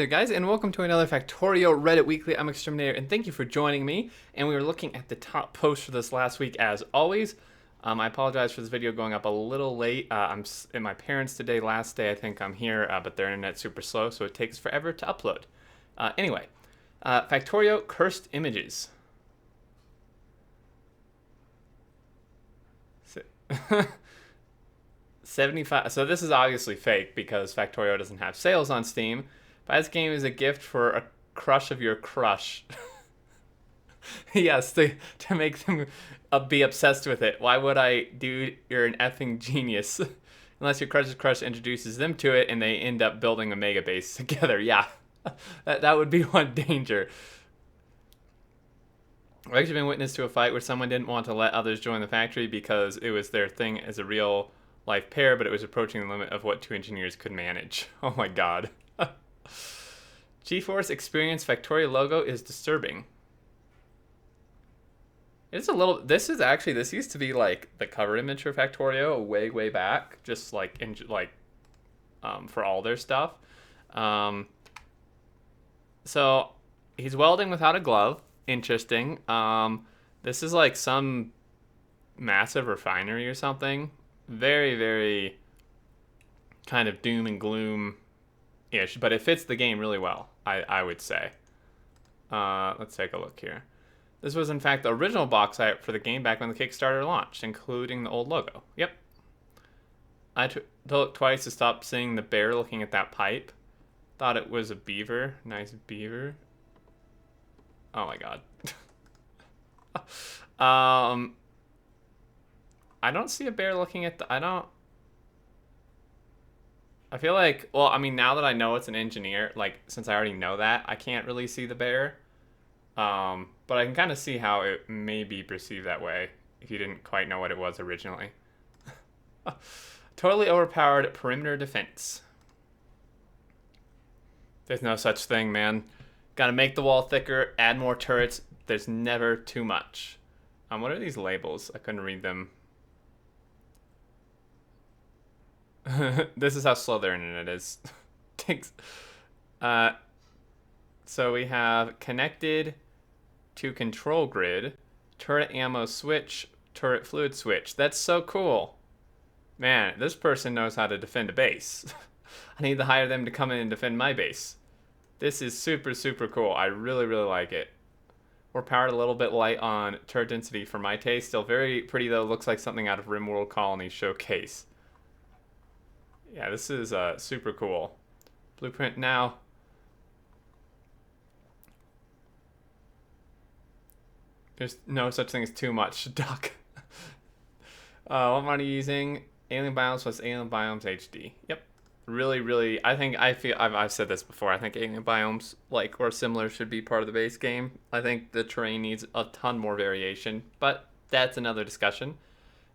there, guys, and welcome to another Factorio Reddit Weekly. I'm Xterminator, and thank you for joining me. And we were looking at the top post for this last week, as always. I apologize for this video going up a little late. I'm at my parents' today, last day I think I'm here, but their internet's super slow, so it takes forever to upload. Anyway, Factorio Cursed Images. 75. So this is obviously fake because Factorio doesn't have sales on Steam. But this game is a gift for a crush of your crush. Yes, to make them be obsessed with it. Why would I? Dude, you're an effing genius. Unless your crush's crush introduces them to it and they end up building a mega base together. Yeah, that would be one danger. I've actually been witness to a fight where someone didn't want to let others join the factory because it was their thing as a real life pair, but it was approaching the limit of what two engineers could manage. Oh my god. GeForce Experience Factorio logo is disturbing. It's a little. This used to be like the cover image for Factorio way back, just like for all their stuff. So he's welding without a glove. Interesting. This is like some massive refinery or something. Very kind of doom and gloom ish, but it fits the game really well, I would say. Let's take a look here. This was in fact the original box art for the game back when the Kickstarter launched, including the old logo. Yep. I had to look twice to stop seeing the bear looking at that pipe. Thought it was a beaver. Nice beaver. Oh my god. I don't see a bear looking at I feel like, well, I mean, now that I know it's an engineer, like, since I already know that, I can't really see the bear. But I can kind of see how it may be perceived that way if you didn't quite know what it was originally. Totally overpowered perimeter defense. There's no such thing, man. Gotta make the wall thicker, add more turrets. There's never too much. What are these labels? I couldn't read them. This is how slow their internet is. So we have connected to control grid, turret ammo switch, turret fluid switch. That's so cool. Man, this person knows how to defend a base. I need to hire them to come in and defend my base. This is super cool. I really like it. We're powered a little bit light on turret density for my taste. Still very pretty though. Looks like something out of RimWorld Colony Showcase. Yeah, this is super cool. Blueprint now. There's no such thing as too much, Duck. What am I using? Alien Biomes plus Alien Biomes HD. Yep. Really, I've said this before. I think Alien Biomes, like, or similar, should be part of the base game. I think the terrain needs a ton more variation, but that's another discussion.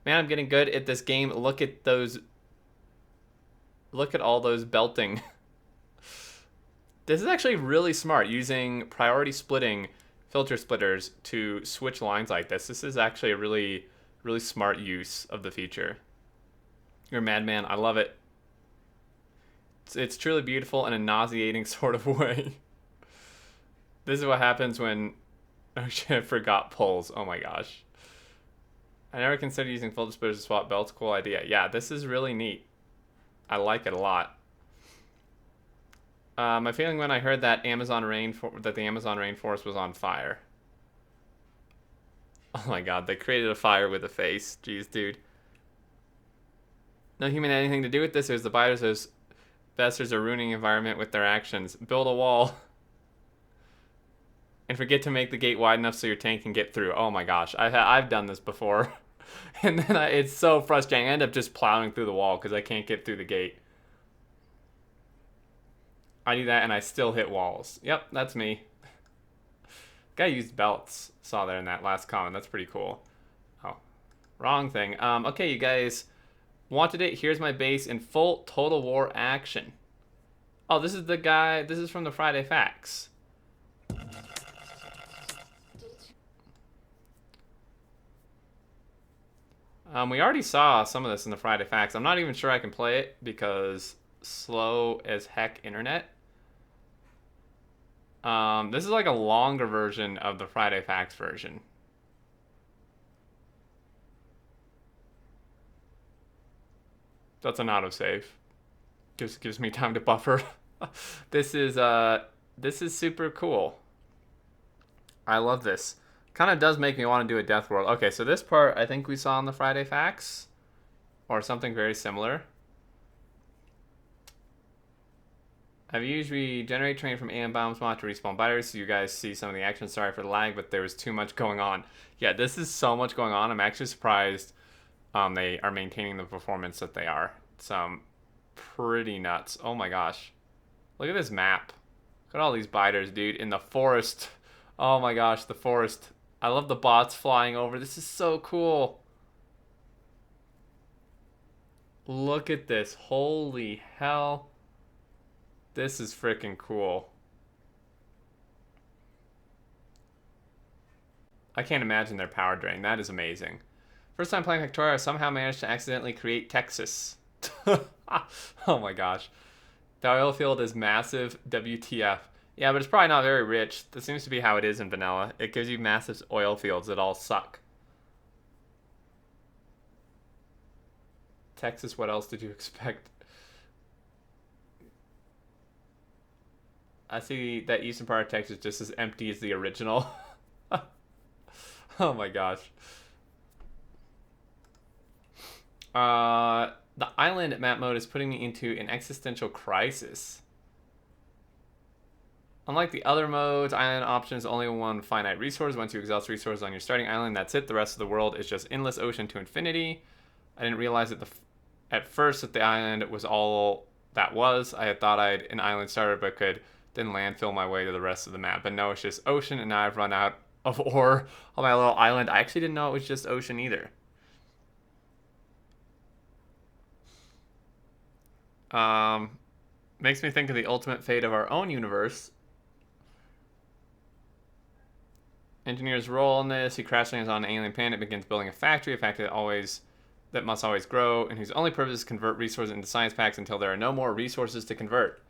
Man, I'm getting good at this game. Look at all those belting. This is actually really smart, using priority splitting filter splitters to switch lines like this. This is actually a really smart use of the feature. You're a madman. I love it. It's truly beautiful in a nauseating sort of way. This is what happens when... Oh shit, I forgot pulls. Oh my gosh. I never considered using filter splitters to swap belts. Cool idea. Yeah, this is really neat. I like it a lot. My feeling when I heard that the Amazon rainforest was on fire. Oh my god, they created a fire with a face. Jeez, dude. No human had anything to do with this. It was the buyers. Those bastards are ruining the environment with their actions. Build a wall. And forget to make the gate wide enough so your tank can get through. Oh my gosh, I've done this before. And then it's so frustrating. I end up just plowing through the wall because I can't get through the gate. I do that and I still hit walls. Yep, that's me. Guy used belts. Saw there in that last comment. That's pretty cool. Oh, wrong thing. Okay, you guys wanted it. Here's my base in full Total War action. Oh, this is the guy. This is from the Friday Facts. We already saw some of this in the Friday Facts. I'm not even sure I can play it because slow as heck internet. This is like a longer version of the Friday Facts version. That's an autosave. Gives me time to buffer. This is super cool. I love this. Kind of does make me want to do a Death World. Okay, so this part I think we saw on the Friday Facts, or something very similar. I've used regenerate train from alien bombs mod to respawn biters, so you guys see some of the action. Sorry for the lag, but there was too much going on. Yeah, this is so much going on. I'm actually surprised they are maintaining the performance that they are. It's pretty nuts. Oh my gosh. Look at this map. Look at all these biters, dude, in the forest. Oh my gosh, the forest. I love the bots flying over. This is so cool. Look at this. Holy hell. This is freaking cool. I can't imagine their power drain. That is amazing. First time playing Factorio, I somehow managed to accidentally create Texas. Oh my gosh. The oil field is massive. WTF. Yeah, but it's probably not very rich. That seems to be how it is in vanilla. It gives you massive oil fields that all suck. Texas, what else did you expect? I see that eastern part of Texas just as empty as the original. Oh my gosh. The island map mode is putting me into an existential crisis. Unlike the other modes, island options only one finite resource. Once you exhaust resources on your starting island, that's it. The rest of the world is just endless ocean to infinity. I didn't realize at first that the island was all that was. I had thought I'd an island starter, but could then landfill my way to the rest of the map. But no, it's just ocean, and now I've run out of ore on my little island. I actually didn't know it was just ocean either. Makes me think of the ultimate fate of our own universe. Engineer's role in this: he crash lands on an alien planet, begins building a factory that must always grow, and whose only purpose is to convert resources into science packs until there are no more resources to convert.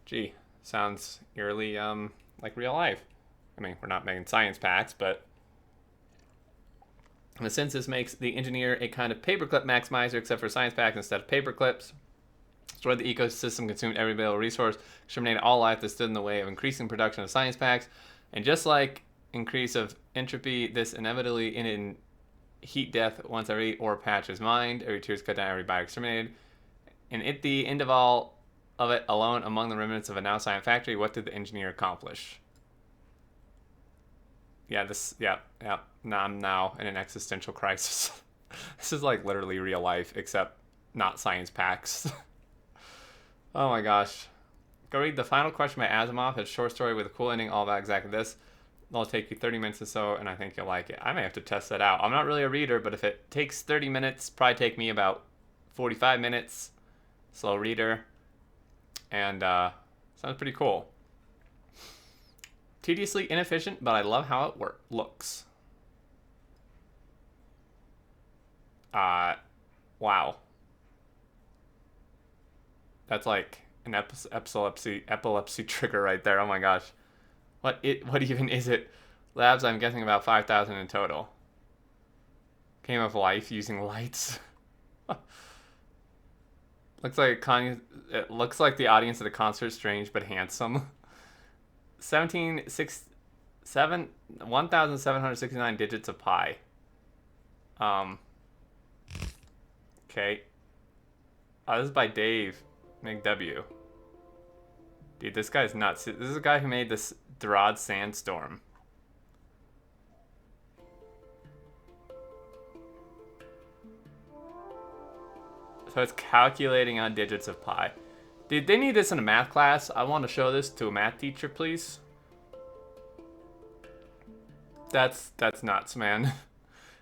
Gee, sounds eerily like real life. I mean, we're not making science packs, but in a sense, this makes the engineer a kind of paperclip maximizer, except for science packs instead of paperclips. Destroyed the ecosystem, consumed every available resource, exterminated all life that stood in the way of increasing production of science packs, and just like increase of entropy, this inevitably in heat death once every ore patch is mined, every tear is cut down, every bio exterminated. And at the end of all of it, alone among the remnants of a now silent factory, what did the engineer accomplish? Yeah, I'm now in an existential crisis. This is like literally real life, except not science packs. Oh my gosh. Go read The Final Question by Asimov. It's a short story with a cool ending, all about exactly this. It'll take you 30 minutes or so, and I think you'll like it. I may have to test that out. I'm not really a reader, but if it takes 30 minutes, probably take me about 45 minutes. Slow reader. And sounds pretty cool. Tediously inefficient, but I love how it looks. Wow. That's like an epilepsy trigger right there. Oh my gosh. What even is it? Labs, I'm guessing about 5,000 in total. Game of life using lights. It looks like the audience at a concert, strange but handsome. 1,769 digits of pi. Okay. This is by Dave McW. Dude, this guy's nuts. This is a guy who made this Durod Sandstorm. So it's calculating on digits of pi. Dude, they need this in a math class. I want to show this to a math teacher, please. That's nuts, man.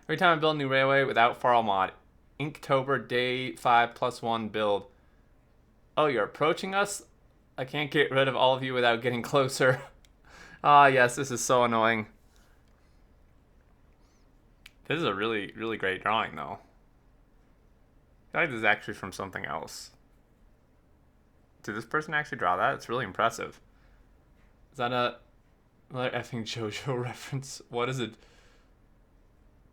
Every time I build a new railway without Farl mod, Inktober day 5+1 build. Oh, you're approaching us? I can't get rid of all of you without getting closer. Yes, this is so annoying. This is a really, really great drawing, though. I feel like this is actually from something else. Did this person actually draw that? It's really impressive. Is that a Another effing JoJo reference. What is it?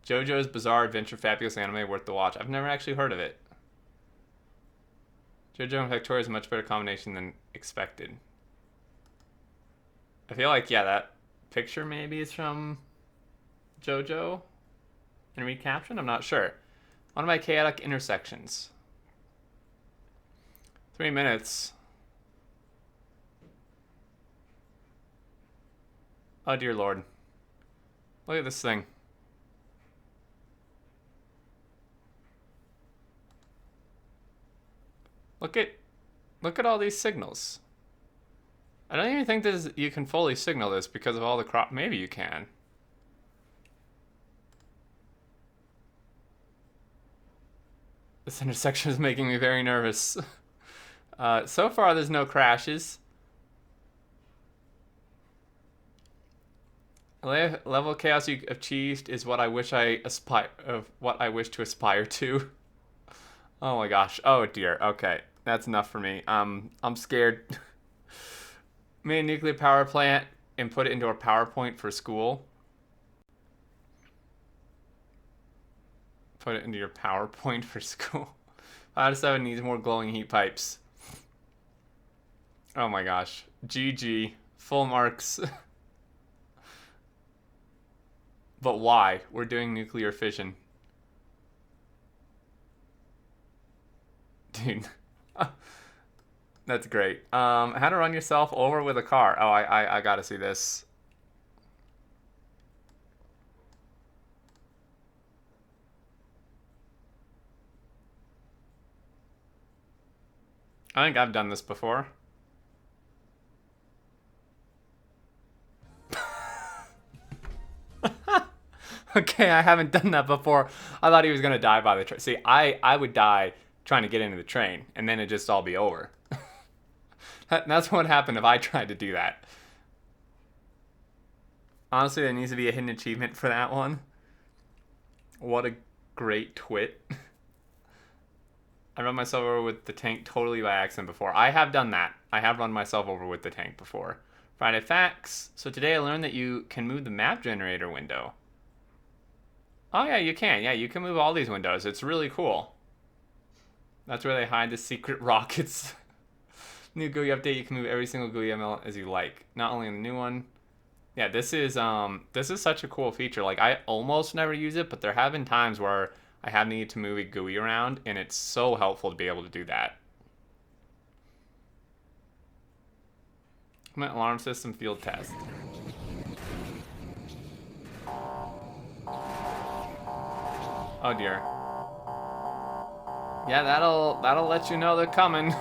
JoJo's Bizarre Adventure Fabulous Anime Worth the Watch. I've never actually heard of it. JoJo and Factorio is a much better combination than expected. I feel like, yeah, that picture maybe is from JoJo in recaption? I'm not sure. One of my chaotic intersections. 3 minutes. Oh dear lord. Look at this thing. Look at all these signals. I don't even think you can fully signal this because of all the crop. Maybe you can. This intersection is making me very nervous. So far, there's no crashes. Level of chaos you achieved is what I wish to aspire to. Oh my gosh. Oh dear. Okay, that's enough for me. I'm scared. Made a nuclear power plant and put it into our PowerPoint for school. Put it into your PowerPoint for school. 5 out of 7 needs more glowing heat pipes. Oh my gosh. GG. Full marks. But why? We're doing nuclear fission. Dude. That's great. How to run yourself over with a car. Oh, I gotta see this. I think I've done this before. Okay, I haven't done that before. I thought he was gonna die by the train. See, I would die trying to get into the train, and then it'd just all be over. That's what happened if I tried to do that. Honestly, there needs to be a hidden achievement for that one. What a great twit. I run myself over with the tank totally by accident before. I have done that. I have run myself over with the tank before. Friday facts. So today I learned that you can move the map generator window. Oh yeah, you can. Yeah, you can move all these windows. It's really cool. That's where they hide the secret rockets. New GUI update, you can move every single GUI element as you like. Not only in the new one. Yeah, this is such a cool feature. Like, I almost never use it, but there have been times where I have needed to move a GUI around, and it's so helpful to be able to do that. Alarm system field test. Oh dear. Yeah, that'll let you know they're coming.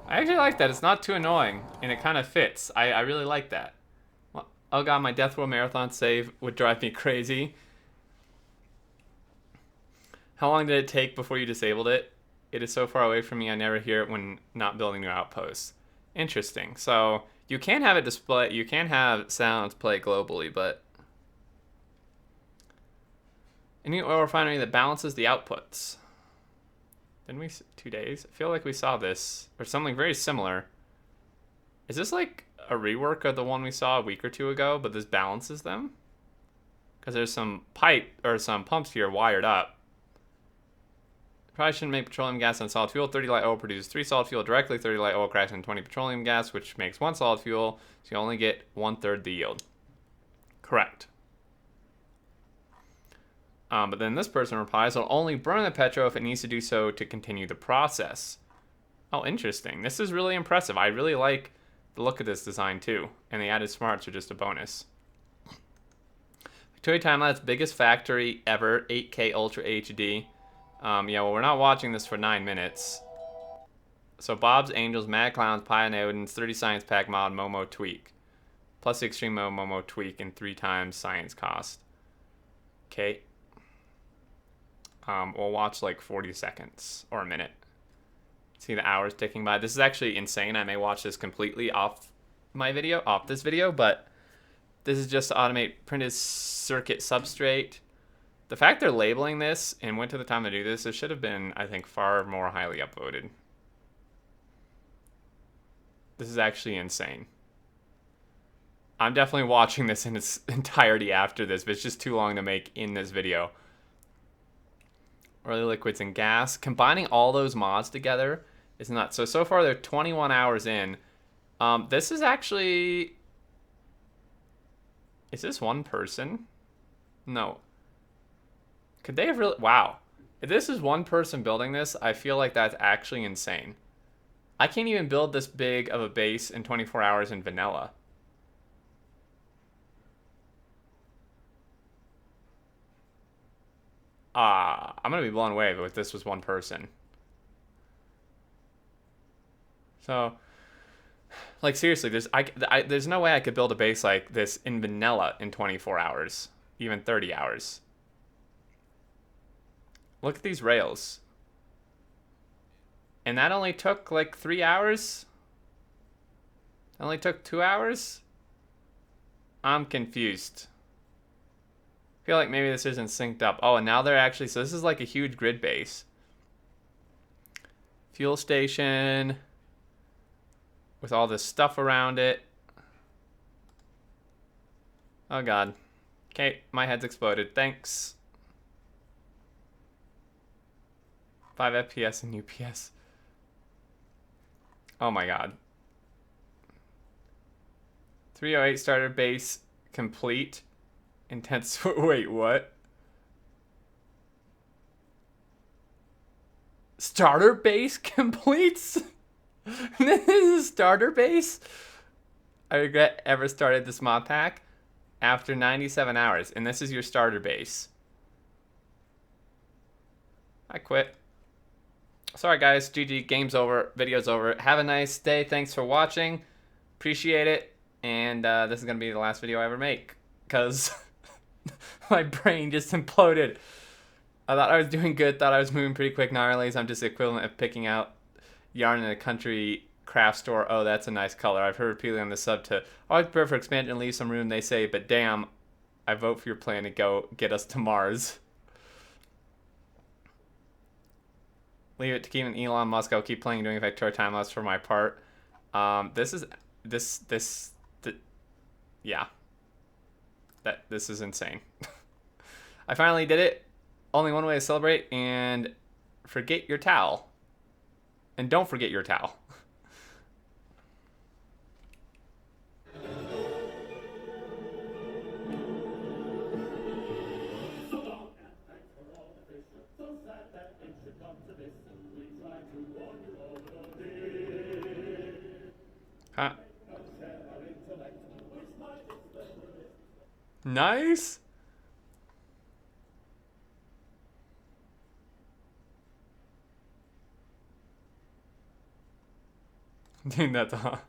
I actually like that. It's not too annoying, and it kind of fits. I really like that. Well, oh god, my Death Row Marathon save would drive me crazy. How long did it take before you disabled it? It is so far away from me, I never hear it when not building new outposts. Interesting. So, you can have it display, you can have sounds play globally, but a new oil refinery that balances the outputs. Didn't we, 2 days? I feel like we saw this, or something very similar. Is this like a rework of the one we saw a week or two ago, but this balances them? Because there's some pipe, or some pumps here wired up. Probably shouldn't make petroleum gas and solid fuel. 30 light oil produces 3 solid fuel directly. 30 light oil cracks into 20 petroleum gas, which makes 1 solid fuel, so you only get 1/3 the yield. Correct. But then this person replies, I'll only burn the petro if it needs to do so to continue the process. Oh, interesting. This is really impressive. I really like the look of this design too. And the added smarts are just a bonus. Factorio Timelapse, biggest factory ever, 8K Ultra HD. Yeah, well, we're not watching this for 9 minutes. So Bob's, Angels, Mad Clowns, Pioneodins, 30 Science Pack Mod, Momo Tweak. Plus the Extreme Mode, Momo Tweak, and 3 times Science Cost. Okay. We'll watch like 40 seconds or a minute. See the hours ticking by. This is actually insane. I may watch this completely off this video, but this is just to automate printed circuit substrate. The fact they're labeling this and went to the time to do this, it should have been, I think, far more highly upvoted. This is actually insane. I'm definitely watching this in its entirety after this, but it's just too long to make in this video. Early liquids and gas. Combining all those mods together is nuts. So far they're 21 hours in. This is actually... Is this one person? No. Could they have really... Wow. If this is one person building this, I feel like that's actually insane. I can't even build this big of a base in 24 hours in vanilla. I'm gonna be blown away if this was one person. So, like seriously, there's no way I could build a base like this in vanilla in 24 hours, even 30 hours. Look at these rails. And that only took like 3 hours? That only took 2 hours? I'm confused. I feel like maybe this isn't synced up. Oh, and now they're actually... So this is like a huge grid base. Fuel station. With all this stuff around it. Oh, God. Okay, my head's exploded. Thanks. 5 FPS and UPS. Oh, my God. 308 starter base complete. Intense. Wait, what? Starter base completes? This is starter base? I regret ever started this mod pack after 97 hours. And this is your starter base. I quit. Sorry guys, GG, game's over, video's over. Have a nice day, thanks for watching. Appreciate it. And this is gonna be the last video I ever make. Because... my brain just imploded. I thought I was doing good, thought I was moving pretty quick. Now I realize I'm just the equivalent of picking out yarn in a country craft store. Oh, that's a nice color. I've heard repeatedly on the sub to, oh, I prefer for expansion and leave some room, they say, but damn, I vote for your plan to go get us to Mars. Leave it to Keep and Elon Musk. I'll keep playing doing Factorio time lapse for my part. Yeah. This is insane. I finally did it. Only one way to celebrate, and forget your towel. And don't forget your towel. Huh? Nice. Dude, that's all.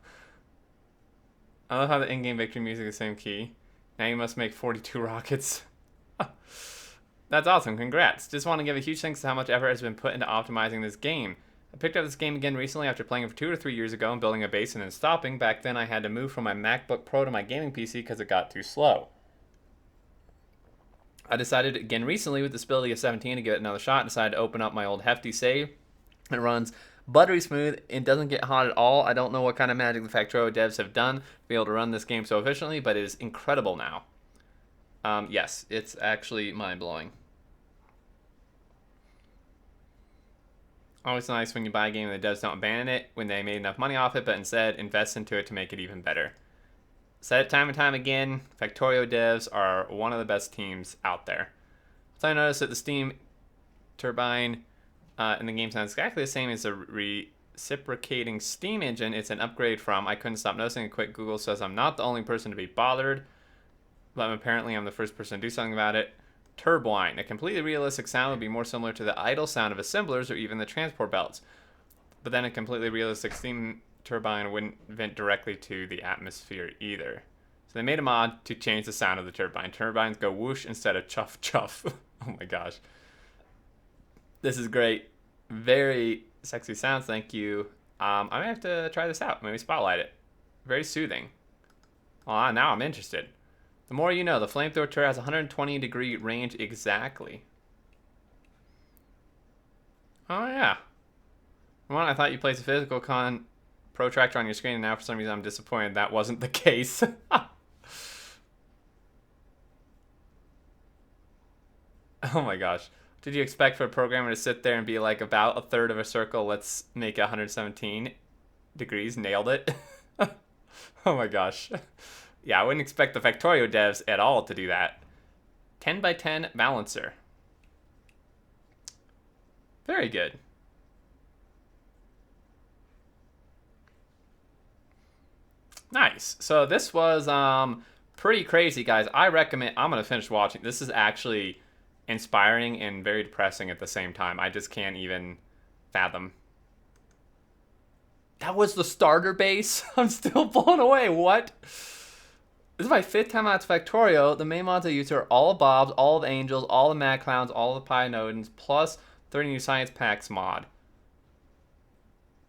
I love how the in-game victory music is the same key. Now you must make 42 rockets. That's awesome, congrats. Just want to give a huge thanks to how much effort has been put into optimizing this game. I picked up this game again recently after playing it for 2 or 3 years ago and building a base and then stopping. Back then I had to move from my MacBook Pro to my gaming PC because it got too slow. I decided again recently with the stability of 17 to give it another shot and decided to open up my old hefty save. It runs buttery smooth. It doesn't get hot at all. I don't know what kind of magic the Factorio devs have done to be able to run this game so efficiently, but it is incredible now. Yes, it's actually mind-blowing. Always nice when you buy a game and the devs don't abandon it when they made enough money off it, but instead invest into it to make it even better. Said it time and time again, Factorio devs are one of the best teams out there. So I noticed that the steam turbine in the game sounds exactly the same as a reciprocating steam engine. It's an upgrade from, I couldn't stop noticing, a quick Google says I'm not the only person to be bothered, but apparently I'm the first person to do something about it. Turbine. A completely realistic sound would be more similar to the idle sound of assemblers or even the transport belts. But then a completely realistic steam turbine wouldn't vent directly to the atmosphere either. So they made a mod to change the sound of the turbine. Turbines go whoosh instead of chuff chuff. Oh my gosh. This is great. Very sexy sounds, thank you. I might have to try this out. Maybe spotlight it. Very soothing. Well, now I'm interested. The more you know. The flamethrower turret has 120-degree range exactly. Oh, yeah. Well, I thought you placed a physical protractor on your screen, and now for some reason I'm disappointed that wasn't the case. Oh my gosh. Did you expect for a programmer to sit there and be like, about a third of a circle, let's make it 117 degrees, nailed it? Oh my gosh. Yeah, I wouldn't expect the Factorio devs at all to do that. 10 by 10 balancer. Very good. Nice. So this was pretty crazy, guys. I recommend, I'm going to finish watching. This is actually inspiring and very depressing at the same time. I just can't even fathom. That was the starter base? I'm still blown away. What? This is my 5th time out to Factorio. The main mods I use are all the Bobs, all the Angels, all the Mad Clowns, all the Pi Nodens, plus 30 new Science Packs mod.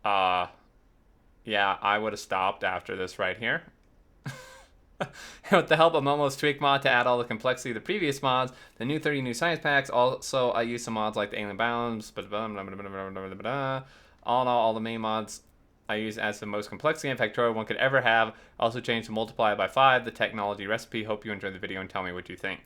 Yeah, I would have stopped after this right here. With the help of Momo's tweak mod to add all the complexity of the previous mods, the new 30 new science packs. Also, I use some mods like the alien bounds. All in all the main mods I use as the most complexity in Factorio one could ever have. Also changed to multiply by 5, the technology recipe. Hope you enjoyed the video and tell me what you think.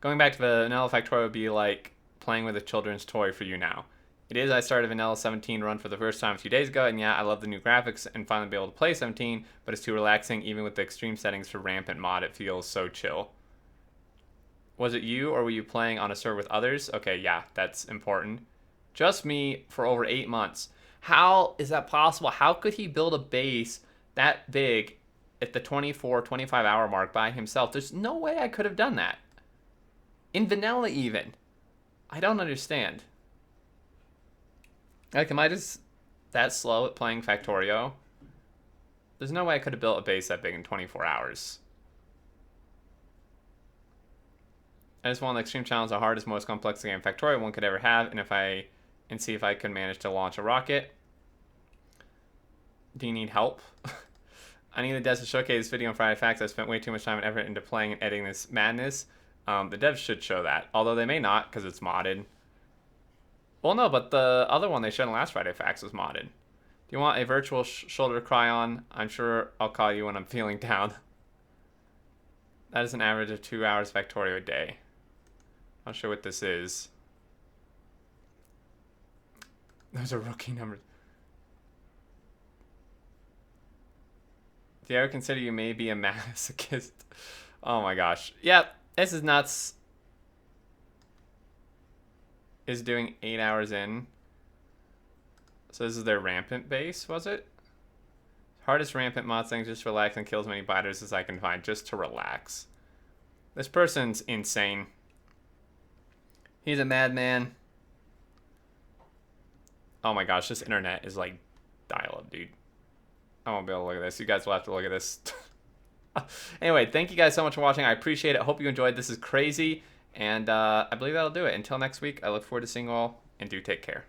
Going back to vanilla Factorio would be like playing with a children's toy for you now. It is. I started Vanilla 17 run for the first time a few days ago, and yeah, I love the new graphics and finally be able to play 17, but it's too relaxing. Even with the extreme settings for rampant mod, it feels so chill. Was it you, or were you playing on a server with others? Okay, yeah, that's important. Just me for over 8 months. How is that possible? How could he build a base that big at the 24, 25 hour mark by himself? There's no way I could have done that. In vanilla even. I don't understand. Like, am I just that slow at playing Factorio? There's no way I could have built a base that big in 24 hours. I just want the extreme challenge, the hardest, most complex game Factorio one could ever have, and see if I could manage to launch a rocket. Do you need help? I need the devs to showcase this video on Friday Facts. I spent way too much time and effort into playing and editing this madness. The devs should show that, although they may not because it's modded. Well, no, but the other one they showed on last Friday Facts was modded. Do you want a virtual shoulder to cry on? I'm sure I'll call you when I'm feeling down. That is an average of 2 hours Factorio a day. Not sure what this is. Those are rookie numbers. Do you ever consider you may be a masochist? Oh my gosh. Yep, this is nuts. Is doing 8 hours in. So this is their rampant base, was it? Hardest rampant mod thing, just relax and kill as many biters as I can find, just to relax. This person's insane. He's a madman. Oh my gosh, this internet is like dial-up, dude. I won't be able to look at this. You guys will have to look at this. Anyway, thank you guys so much for watching. I appreciate it. Hope you enjoyed. This is crazy. And I believe that'll do it. Until next week, I look forward to seeing you all, and do take care.